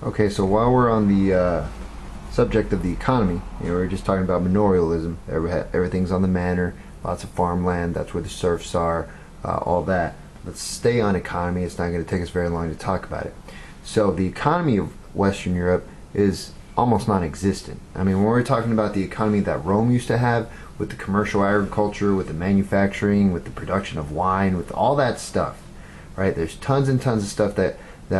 Okay, so while we're on the subject of the economy, we're just talking about manorialism. Everything's on the manor, lots of farmland, that's where the serfs are, all that. Let's stay on economy. It's not going to take us very long to talk about it. So the economy of Western Europe is almost non-existent. I mean, when we're talking about the economy that Rome used to have, with the commercial agriculture, with the manufacturing, with the production of wine, with all that stuff, right? There's tons and tons of stuff that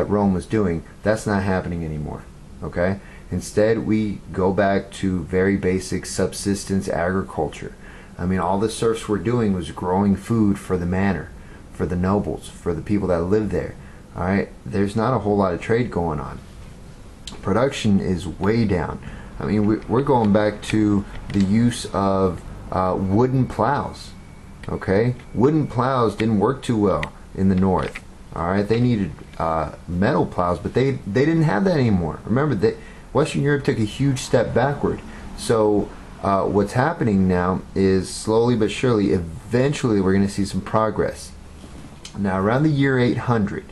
Rome was doing. That's not happening anymore, okay? Instead, we go back to very basic subsistence agriculture. I mean, all the serfs were doing was growing food for the manor, for the nobles, for the people that live there, all right? There's not a whole lot of trade going on. Production is way down. I mean, we're going back to the use of wooden plows, okay? Wooden plows didn't work too well in the north, all right? They needed metal plows, but they didn't have that anymore. Remember that Western Europe took a huge step backward. So what's happening now is slowly but surely, eventually we're going to see some progress. Now around the year 800,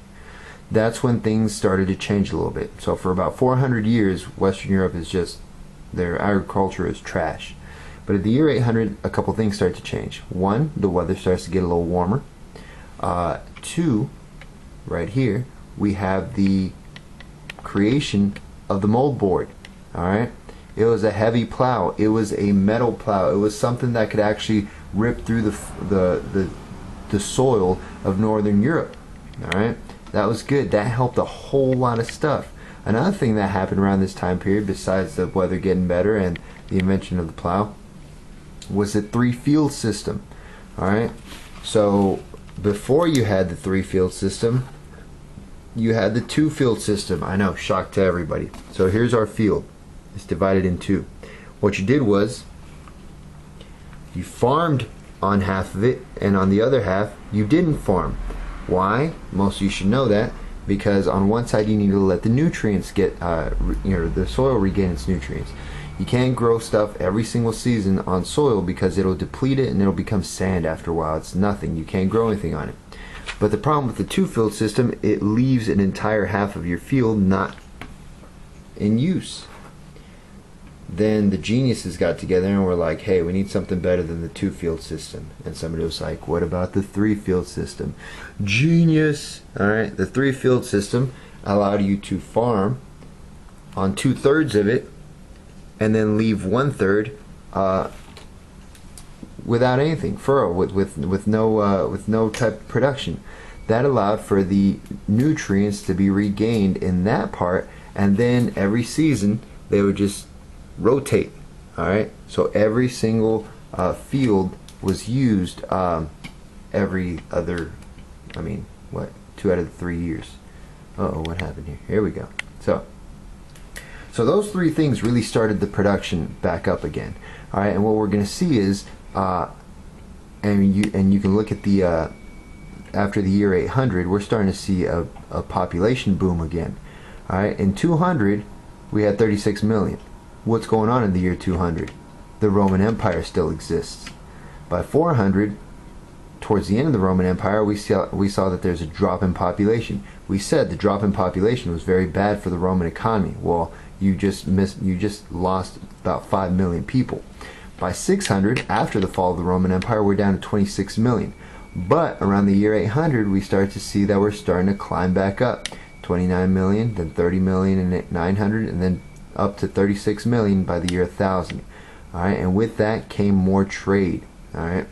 that's when things started to change a little bit. So for about 400 years, Western Europe is just, their agriculture is trash. But at the year 800, a couple things start to change. One, the weather starts to get a little warmer. Two, right here, we have the creation of the mold board. All right, it was a heavy plow. It was a metal plow. It was something that could actually rip through the soil of Northern Europe. All right, that was good. That helped a whole lot of stuff. Another thing that happened around this time period, besides the weather getting better and the invention of the plow, was the three-field system. All right, so before you had the three-field system, you had the two-field system. I know, shock to everybody. So here's our field. It's divided in two. What you did was you farmed on half of it, and on the other half you didn't farm. Why? Most of you should know that, because on one side you need to let the nutrients get, the soil regain its nutrients. You can't grow stuff every single season on soil because it'll deplete it and it'll become sand after a while. It's nothing. You can't grow anything on it. But the problem with the two-field system, it leaves an entire half of your field not in use. Then the geniuses got together and were like, hey, we need something better than the two-field system. And somebody was like, what about the three-field system? Genius! Alright, the three-field system allowed you to farm on 2/3 of it and then leave 1/3 without anything, furrow, with no type of production. That allowed for the nutrients to be regained in that part, and then every season they would just rotate. Alright, so every single field was used every other, 2 out of the 3 years. Uh-oh, what happened here? Here we go. So those three things really started the production back up again. Alright, and what we're going to see is, and you can look at the, after the year 800, we're starting to see a population boom again. Alright, in 200, we had 36 million. What's going on in the year 200? The Roman Empire still exists. By 400, towards the end of the Roman Empire, we saw that there's a drop in population. We said the drop in population was very bad for the Roman economy. Well, you just lost about 5 million people. By 600, after the fall of the Roman Empire, we're down to 26 million. But around the year 800, we start to see that we're starting to climb back up. 29 million, then 30 million in 900, and then up to 36 million by the year 1000. Alright, and with that came more trade. Alright,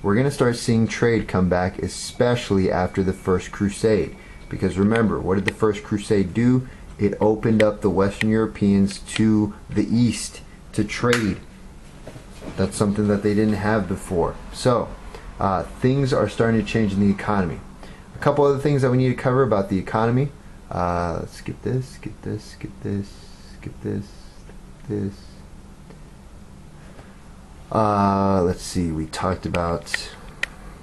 we're going to start seeing trade come back, especially after the First Crusade. Because remember, what did the First Crusade do? It opened up the Western Europeans to the East to trade. That's something that they didn't have before. So, things are starting to change in the economy. A couple other things that we need to cover about the economy. Let's skip this, skip this, skip this, skip this, this. Let's see, we talked about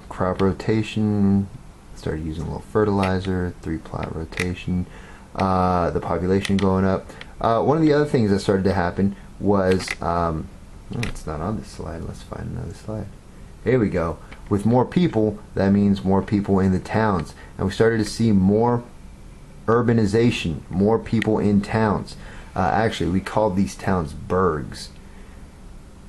crop rotation, started using a little fertilizer, 3-plot rotation, the population going up. One of the other things that started to happen was, it's not on this slide, let's find another slide. Here we go. With more people, that means more people in the towns. And we started to see more urbanization, more people in towns. Actually, we called these towns burgs,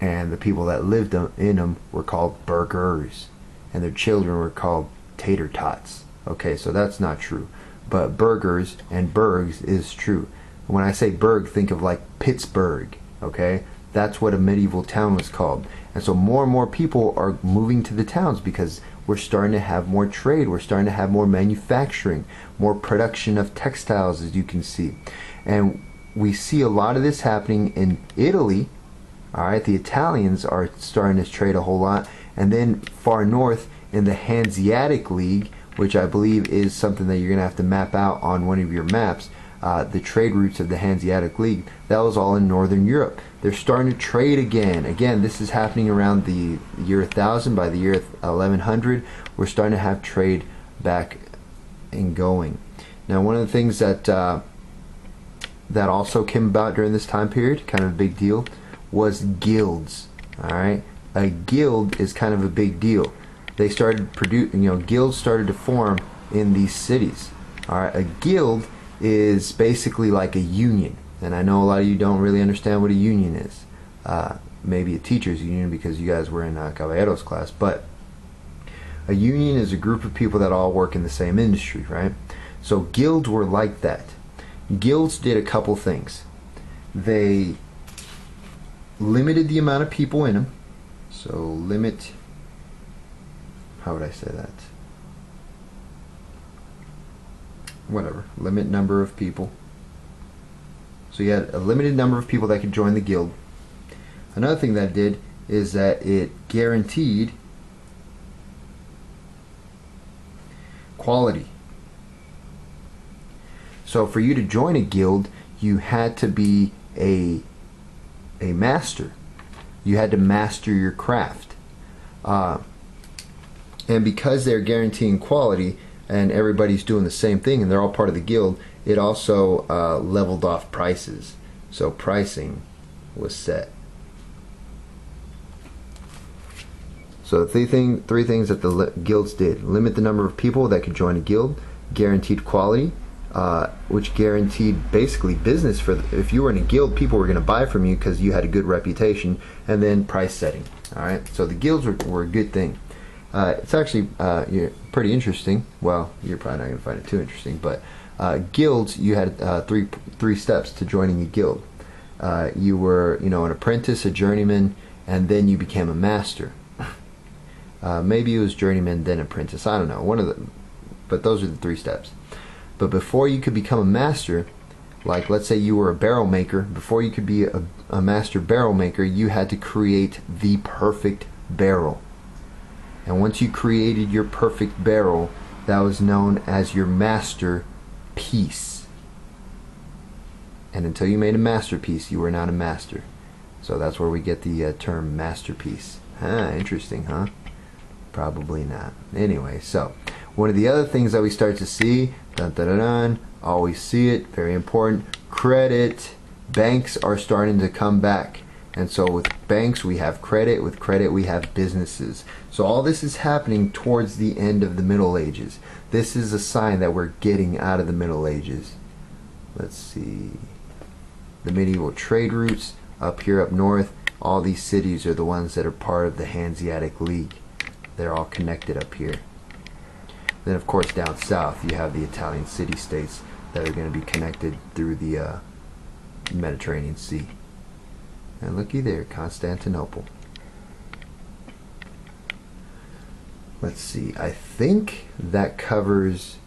and the people that lived in them were called burghers, and their children were called tater tots. Okay, so that's not true, but burgers and burgs is true. When I say burg, think of like Pittsburgh. Okay, that's what a medieval town was called. And so more and more people are moving to the towns because we're starting to have more trade, we're starting to have more manufacturing, more production of textiles, as you can see. And we see a lot of this happening in Italy. All right, the Italians are starting to trade a whole lot. And then far north in the Hanseatic League, which I believe is something that you're going to have to map out on one of your maps, the trade routes of the Hanseatic League, that was all in Northern Europe. They're starting to trade again. Again, this is happening around the year 1000. By the year 1100, we're starting to have trade back and going. Now, one of the things that that also came about during this time period, kind of a big deal, was guilds. All right, a guild is kind of a big deal. They started guilds started to form in these cities. All right, a guild is basically like a union, and I know a lot of you don't really understand what a union is. Maybe a teacher's union because you guys were in Caballeros class, but a union is a group of people that all work in the same industry, right? So guilds were like that. Guilds did a couple things. They limited the amount of people in them. So limit, how would I say that? Whatever, limit number of people. So you had a limited number of people that could join the guild. Another thing that it did is that it guaranteed quality. So for you to join a guild, you had to be a master. You had to master your craft. And because they're guaranteeing quality and everybody's doing the same thing and they're all part of the guild, it also leveled off prices. So pricing was set. So the three things that the guilds did: limit the number of people that could join a guild, guaranteed quality, which guaranteed basically business for if you were in a guild, people were going to buy from you because you had a good reputation, and then price setting. All right, so the guilds were a good thing. It's actually pretty interesting. Well, you're probably not going to find it too interesting, but guilds, you had three steps to joining a guild. You were, an apprentice, a journeyman, and then you became a master. Maybe it was journeyman then apprentice. I don't know. But those are the 3 steps. But before you could become a master, like let's say you were a barrel maker, before you could be a master barrel maker, you had to create the perfect barrel. And once you created your perfect barrel, that was known as your masterpiece. And until you made a masterpiece, you were not a master. So that's where we get the term masterpiece. Interesting, huh? Probably not. Anyway, so one of the other things that we start to see, always see it, very important, credit. Banks are starting to come back. And so with banks we have credit, with credit we have businesses. So all this is happening towards the end of the Middle Ages. This is a sign that we're getting out of the Middle Ages. Let's see. The medieval trade routes up here up north, all these cities are the ones that are part of the Hanseatic League. They're all connected up here. Then of course down south you have the Italian city-states that are going to be connected through the Mediterranean Sea. And looky there, Constantinople. Let's see. I think that covers.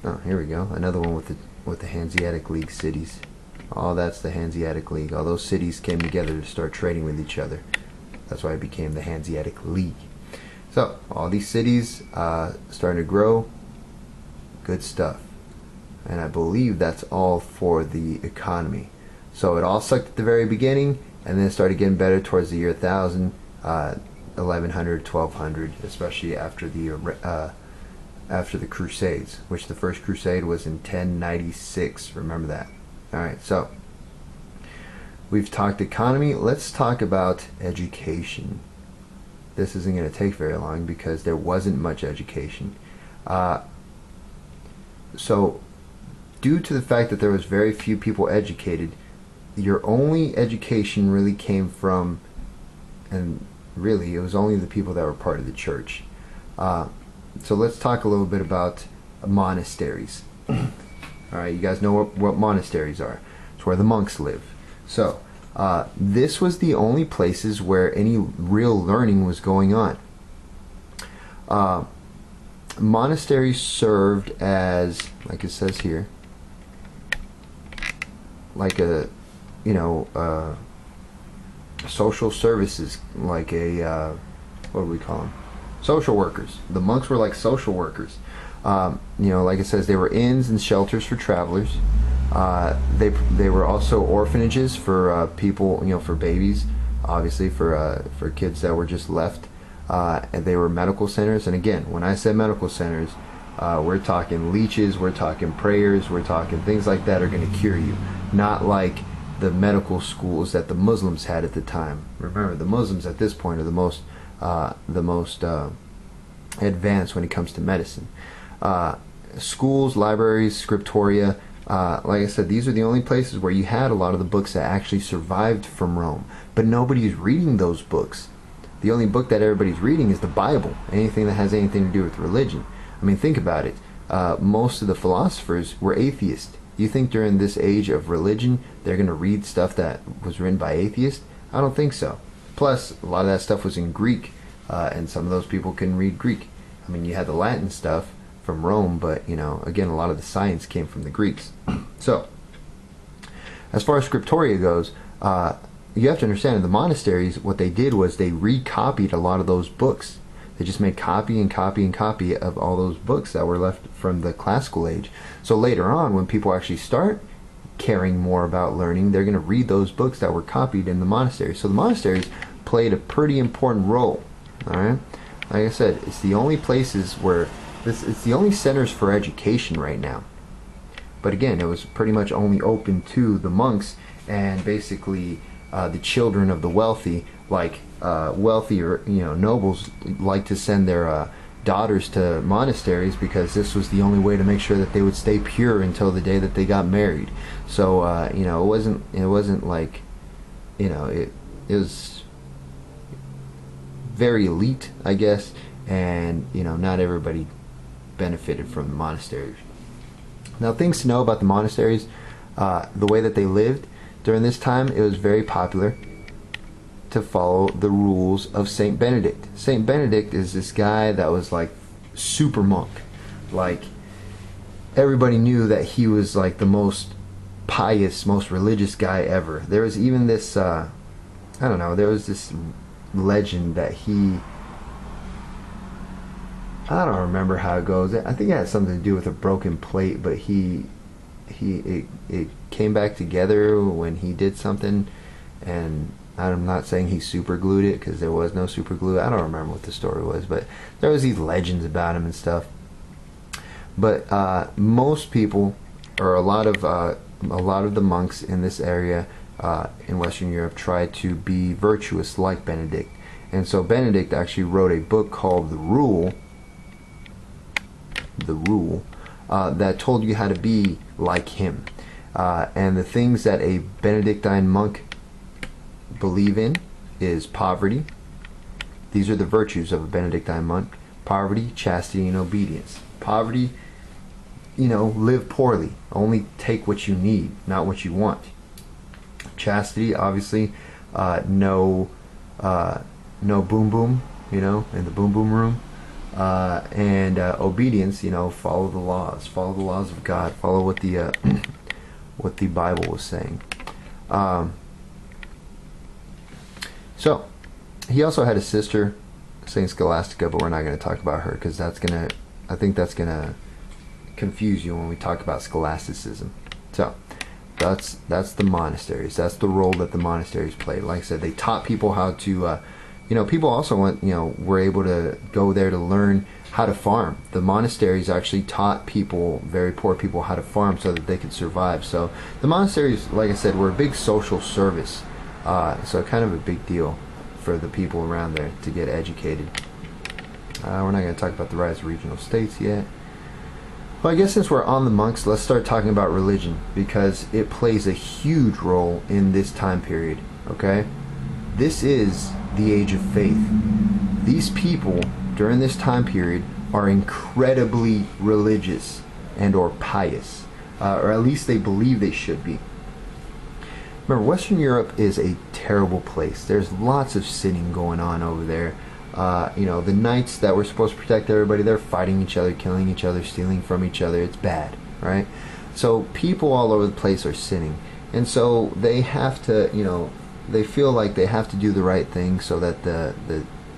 Oh, here we go. Another one with the Hanseatic League cities. Oh, that's the Hanseatic League. All those cities came together to start trading with each other. That's why it became the Hanseatic League. So all these cities starting to grow. Good stuff. And I believe that's all for the economy. So it all sucked at the very beginning, and then it started getting better towards the year 1000, 1100, 1200, especially after the Crusades, which the first Crusade was in 1096. Remember that. All right, so we've talked economy. Let's talk about education. This isn't going to take very long because there wasn't much education. So due to the fact that there was very few people educated, your only education really came from, and really it was only the people that were part of the church. So let's talk a little bit about monasteries. Alright, you guys know what monasteries are. It's where the monks live. So, this was the only places where any real learning was going on. Monasteries served as, like it says here, like a, social services, like a, what do we call them? Social workers. The monks were like social workers. Like it says, they were inns and shelters for travelers. They were also orphanages for people, for babies, obviously for kids that were just left. And they were medical centers. And again, when I said medical centers, we're talking leeches, we're talking prayers, we're talking things like that are going to cure you. Not like the medical schools that the Muslims had at the time. Remember, the Muslims at this point are the most advanced when it comes to medicine. Schools, libraries, scriptoria, like I said, these are the only places where you had a lot of the books that actually survived from Rome. But nobody's reading those books. The only book that everybody's reading is the Bible. Anything that has anything to do with religion. I mean, think about it. Most of the philosophers were atheists. You think during this age of religion they're going to read stuff that was written by atheists? I don't think so. Plus, a lot of that stuff was in Greek, and some of those people couldn't read Greek. I mean, you had the Latin stuff from Rome, but, again, a lot of the science came from the Greeks. So, as far as scriptoria goes, you have to understand, in the monasteries, what they did was they recopied a lot of those books. They just made copy and copy and copy of all those books that were left from the classical age. So later on, when people actually start caring more about learning, they're going to read those books that were copied in the monasteries. So the monasteries played a pretty important role. Alright? Like I said, it's the only places where it's the only centers for education right now. But again, it was pretty much only open to the monks and basically the children of the wealthy, like wealthier, nobles like to send their daughters to monasteries because this was the only way to make sure that they would stay pure until the day that they got married. So it wasn't like, it was very elite, I guess, and not everybody benefited from the monasteries. Now, things to know about the monasteries, the way that they lived during this time, it was very popular to follow the rules of Saint Benedict. Saint Benedict is this guy that was like super monk. Like, everybody knew that he was like the most pious, most religious guy ever. There was even this, there was this legend that I don't remember how it goes. I think it had something to do with a broken plate, but it came back together when he did something, and I'm not saying he super glued it because there was no super glue. I don't remember what the story was, but there was these legends about him and stuff. But most people, or a lot of the monks in this area in Western Europe, tried to be virtuous like Benedict, and so Benedict actually wrote a book called The Rule, that told you how to be like him. And the things that a Benedictine monk believe in is poverty. These are the virtues of a Benedictine monk: poverty, chastity, and obedience. Poverty, live poorly. Only take what you need, not what you want. Chastity, obviously, no boom boom, in the boom boom room. And obedience, follow the laws of God, follow what the what the Bible was saying. So he also had a sister, Saint Scholastica, but we're not going to talk about her because I think that's gonna confuse you when we talk about scholasticism. So that's the monasteries. That's the role that the monasteries played. Like I said, they taught people how to people also were able to go there to learn how to farm. The monasteries actually taught people, very poor people, how to farm so that they could survive. So the monasteries, like I said, were a big social service. So kind of a big deal for the people around there to get educated. We're not going to talk about the rise of regional states yet. Well, I guess since we're on the monks, let's start talking about religion, because it plays a huge role in this time period, okay? This is the age of faith. These people during this time period are incredibly religious and or pious, or at least they believe they should be. Remember, Western Europe is a terrible place. There's lots of sinning going on over there. The knights that were supposed to protect everybody, they're fighting each other, killing each other, stealing from each other. It's bad, right? So people all over the place are sinning. And so they have to, they feel like they have to do the right thing so that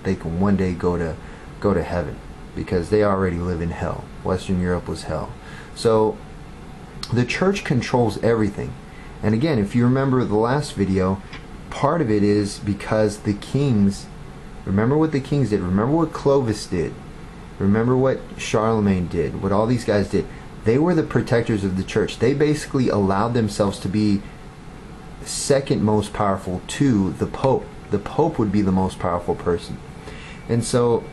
they can one day go to heaven, because they already live in hell. Western Europe was hell. So the church controls everything. And again, if you remember the last video, part of it is because the kings, remember what the kings did, remember what Clovis did, remember what Charlemagne did, what all these guys did. They were the protectors of the church. They basically allowed themselves to be second most powerful to the Pope. The Pope would be the most powerful person. And so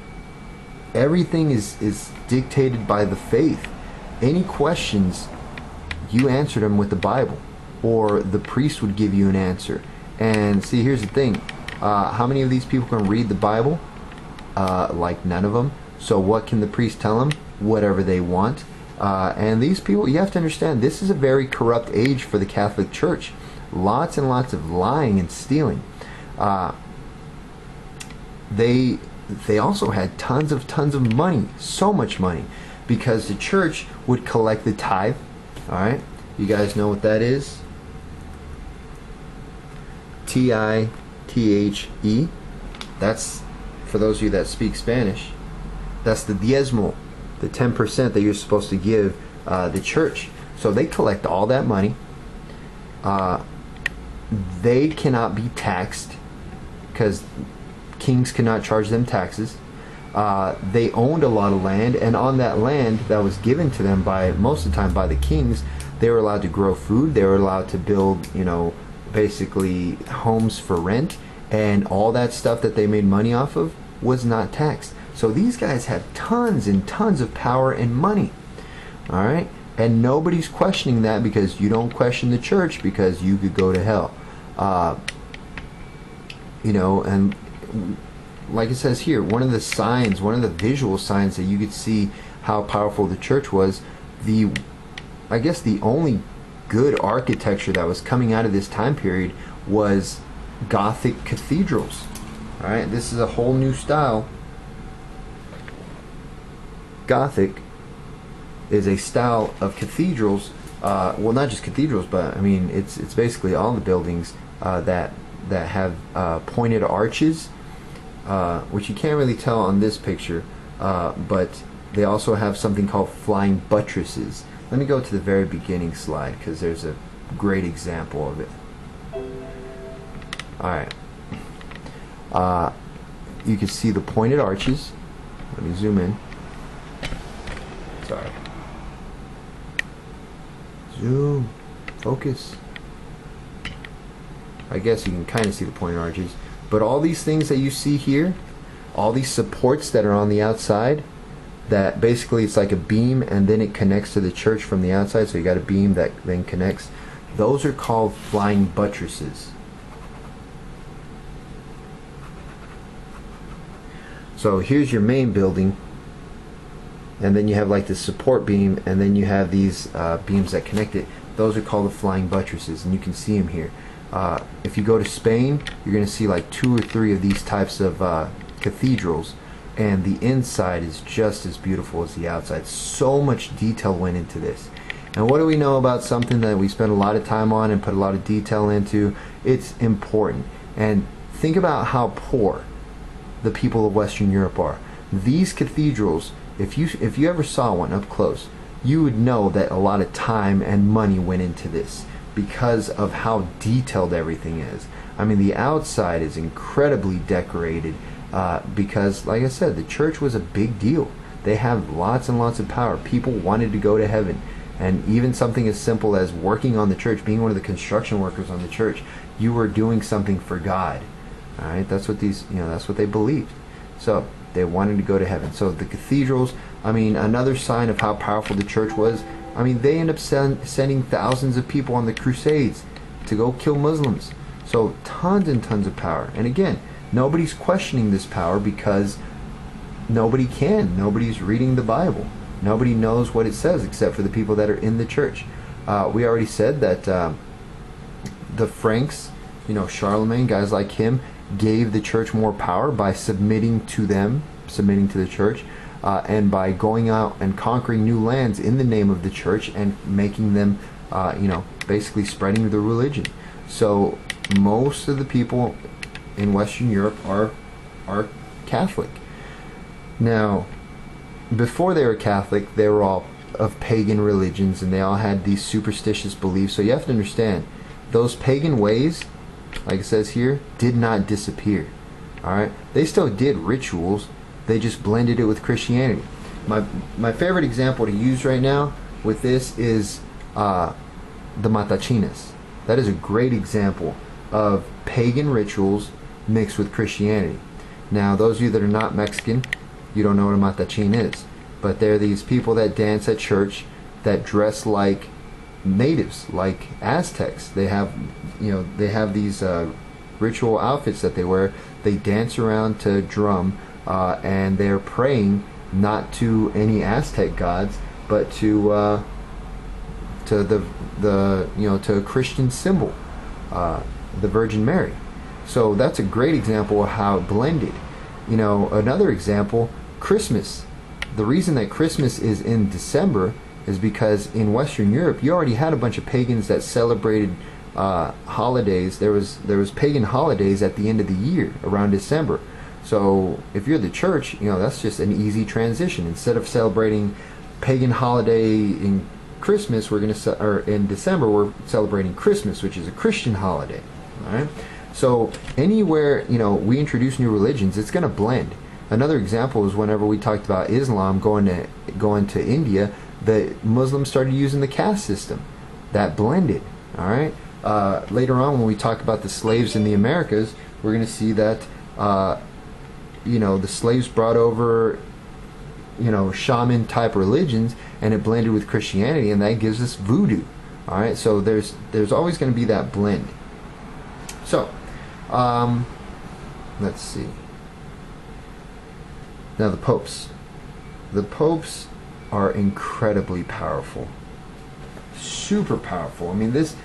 everything is dictated by the faith. Any questions, you answered them with the Bible, or the priest would give you an answer. And see, here's the thing. How many of these people can read the Bible? Like none of them. So what can the priest tell them? Whatever they want. And these people, you have to understand, this is a very corrupt age for the Catholic Church. Lots and lots of lying and stealing. They also had tons of money, so much money, because the church would collect the tithe. All right, you guys know what that is? Tithe. That's, for those of you that speak Spanish, that's the diezmo, the 10% that you're supposed to give the church. So they collect all that money. They cannot be taxed, because kings cannot charge them taxes. They owned a lot of land, and on that land that was given to them by, most of the time, by the kings, they were allowed to grow food. They were allowed to build, basically homes for rent, and all that stuff that they made money off of was not taxed. So these guys had tons and tons of power and money. All right, and nobody's questioning that, because you don't question the church, because you could go to hell. And like it says here, one of the signs, one of the visual signs that you could see how powerful the church was, I guess the only good architecture that was coming out of this time period was Gothic cathedrals. All right, this is a whole new style. Gothic is a style of cathedrals. Well, not just cathedrals, but I mean, it's basically all the buildings that have pointed arches, which you can't really tell on this picture, but they also have something called flying buttresses. Let me go to the very beginning slide, because there's a great example of it. Alright. You can see the pointed arches. Let me zoom in. Sorry. Zoom. Focus. I guess you can kind of see the pointed arches. But all these things that you see here, all these supports that are on the outside, that basically it's like a beam and then it connects to the church from the outside, so you got a beam that then connects. Those are called flying buttresses. So here's your main building, and then you have like the support beam, and then you have these beams that connect it. Those are called the flying buttresses, and you can see them here. If you go to Spain, you're going to see like 2 or 3 of these types of cathedrals, and the inside is just as beautiful as the outside. So much detail went into this. And what do we know about something that we spend a lot of time on and put a lot of detail into? It's important. And think about how poor the people of Western Europe are. These cathedrals, if you ever saw one up close, you would know that a lot of time and money went into this, because of how detailed everything is. I mean, the outside is incredibly decorated, because, like I said, the church was a big deal. They have lots and lots of power. People wanted to go to heaven. And even something as simple as working on the church, being one of the construction workers on the church, you were doing something for God. All right, that's what that's what they believed. So they wanted to go to heaven. So the cathedrals, I mean, another sign of how powerful the church was, I mean, they end up sending thousands of people on the Crusades to go kill Muslims. So tons and tons of power. And again, nobody's questioning this power because nobody can. Nobody's reading the Bible. Nobody knows what it says except for the people that are in the church. We already said that the Franks, you know, Charlemagne, guys like him, gave the church more power by submitting to them, submitting to the church, and by going out and conquering new lands in the name of the church and making them, you know, basically spreading the religion. So most of the people in Western Europe are Catholic. Now, before they were Catholic, they were all of pagan religions, and they all had these superstitious beliefs. So you have to understand, those pagan ways, like it says here, did not disappear. Alright? They still did rituals, they just blended it with Christianity. My favorite example to use right now with this is the Matachinas. That is a great example of pagan rituals mixed with Christianity. Now, those of you that are not Mexican, you don't know what a matachin is, but they're these people that dance at church that dress like natives, like Aztecs. They have, you know, they have these ritual outfits that they wear. They dance around to drum, and they're praying not to any Aztec gods, but to the you know, to a Christian symbol, the Virgin Mary. So that's a great example of how it blended. You know, another example, Christmas. The reason that Christmas is in December is because in Western Europe you already had a bunch of pagans that celebrated holidays. There was pagan holidays at the end of the year around December. So if you're the church, you know, that's just an easy transition. Instead of celebrating pagan holiday in Christmas, we're gonna or in December we're celebrating Christmas, which is a Christian holiday. All right. So anywhere, you know, we introduce new religions, it's going to blend. Another example is whenever we talked about Islam going to India, the Muslims started using the caste system. That blended. All right. Later on, when we talk about the slaves in the Americas, we're going to see that you know, the slaves brought over, you know, shaman type religions, and it blended with Christianity, and that gives us voodoo. All right. So there's always going to be that blend. So, let's see. Now the popes. The popes are incredibly powerful. Super powerful. I mean, this,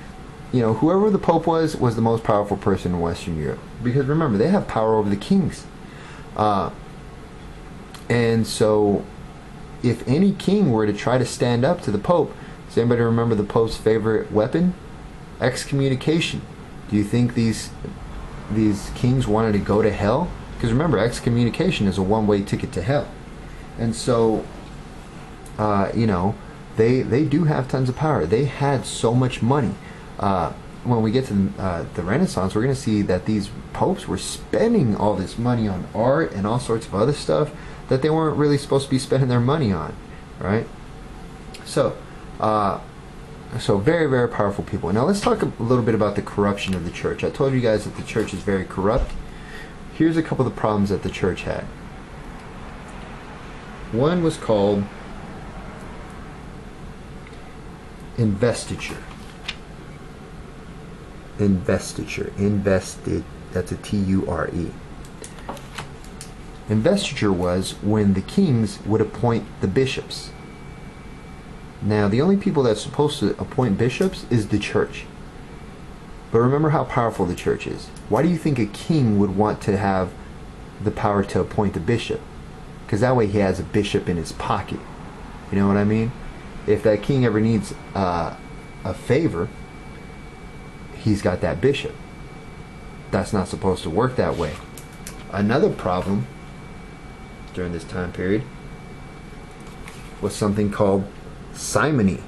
you know, whoever the pope was the most powerful person in Western Europe. Because remember, they have power over the kings. And so, if any king were to try to stand up to the pope, does anybody remember the pope's favorite weapon? Excommunication. Do you think these kings wanted to go to hell? Because remember, excommunication is a one-way ticket to hell. And so, you know, they do have tons of power. They had so much money. When we get to the Renaissance, we're going to see that these popes were spending all this money on art and all sorts of other stuff that they weren't really supposed to be spending their money on, right? So, so very, very powerful people. Now let's talk a little bit about the corruption of the church. I told you guys that the church is very corrupt. Here's a couple of the problems that the church had. One was called investiture. Investiture. Invested. That's a T-U-R-E. Investiture was when the kings would appoint the bishops. Now, the only people that's supposed to appoint bishops is the church. But remember how powerful the church is. Why do you think a king would want to have the power to appoint the bishop? Because that way he has a bishop in his pocket. You know what I mean? If that king ever needs a favor, he's got that bishop. That's not supposed to work that way. Another problem during this time period was something called simony.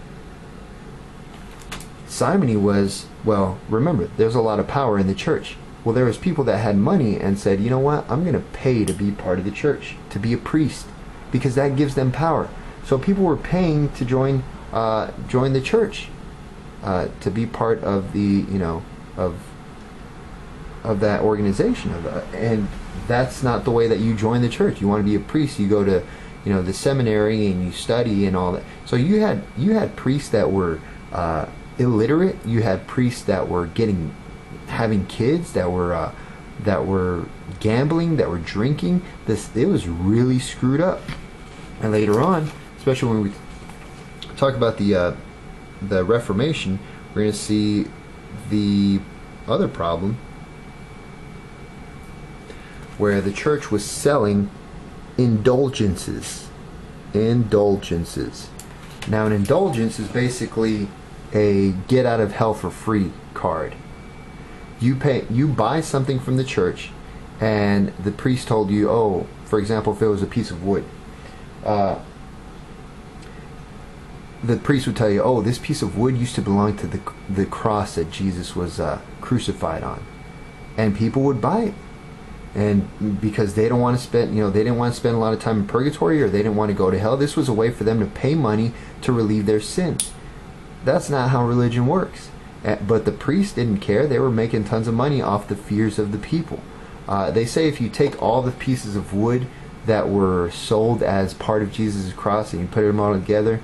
Simony was, well, remember, there's a lot of power in the church. Well, there was people that had money and said, you know what, I'm going to pay to be part of the church, to be a priest, because that gives them power. So people were paying to join the church, to be part of the, you know, of that organization, and that's not the way that you join the church. You want to be a priest, you go to the seminary and you study and all that. So you had priests that were illiterate. You had priests that were having kids, that were gambling, that were drinking. It was really screwed up. And later on, especially when we talk about the Reformation, we're going to see the other problem where the church was selling indulgences. Now, an indulgence is basically a get out of hell for free card. You buy something from the church, and the priest told you, oh, for example, if it was a piece of wood, the priest would tell you, oh, this piece of wood used to belong to the cross that Jesus was crucified on, and people would buy it. And because they don't want to spend, they didn't want to spend a lot of time in purgatory, or they didn't want to go to hell, this was a way for them to pay money to relieve their sins. That's not how religion works. But the priests didn't care. They were making tons of money off the fears of the people. They say if you take all the pieces of wood that were sold as part of Jesus' cross and you put them all together,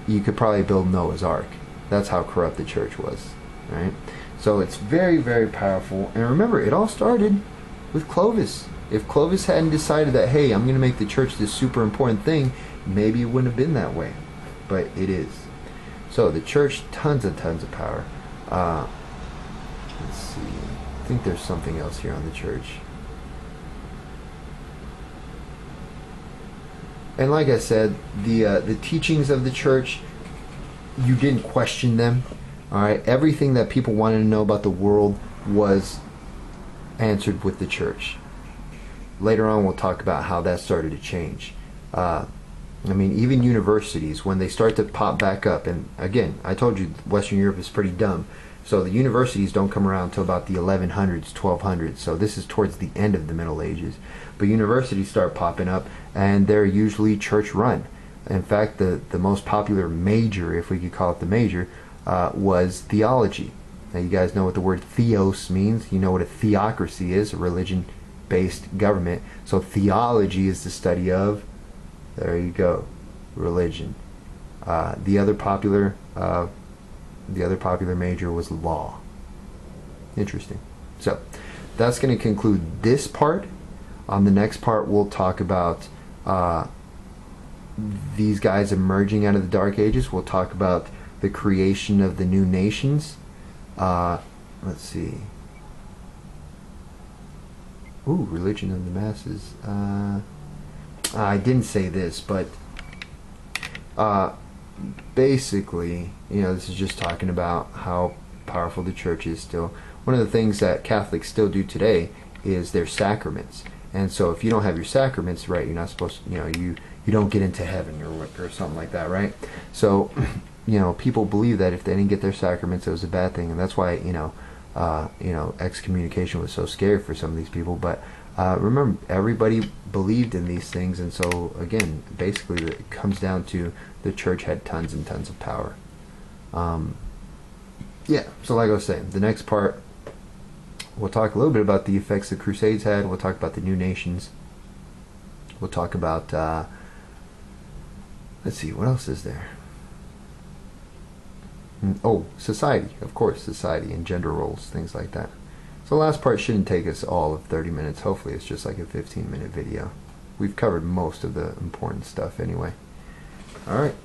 you could probably build Noah's Ark. That's how corrupt the church was, right? So it's very, very powerful. And remember, it all started with Clovis. If Clovis hadn't decided that, hey, I'm going to make the church this super important thing, maybe it wouldn't have been that way. But it is. So the church, tons of power. Let's see. I think there's something else here on the church. And like I said, the teachings of the church, you didn't question them. All right, everything that people wanted to know about the world was answered with the church. Later on, we'll talk about how that started to change. Even universities, when they start to pop back up, and again, I told you Western Europe is pretty dumb, so the universities don't come around until about the 1100s, 1200s, so this is towards the end of the Middle Ages. But universities start popping up, and they're usually church-run. In fact, the most popular major, if we could call it the major, was theology. Now, you guys know what the word theos means. You know what a theocracy is, a religion-based government. So theology is the study of, there you go, religion. The other popular major was law. Interesting. So that's going to conclude this part. On the next part, we'll talk about these guys emerging out of the Dark Ages. We'll talk about the creation of the new nations. Let's see. Ooh, religion of the masses. I didn't say this, but basically, this is just talking about how powerful the church is still. One of the things that Catholics still do today is their sacraments. And so if you don't have your sacraments right, you're not supposed to, you don't get into heaven or something like that, right? So, people believe that if they didn't get their sacraments, it was a bad thing. And that's why, excommunication was so scary for some of these people. But remember, everybody believed in these things. And so, again, basically it comes down to the church had tons and tons of power. Yeah, so like I was saying, the next part, we'll talk a little bit about the effects the Crusades had. We'll talk about the new nations. We'll talk about, let's see, what else is there? Oh, society, of course, society and gender roles, things like that. So the last part shouldn't take us all of 30 minutes. Hopefully it's just like a 15-minute video. We've covered most of the important stuff anyway. All right.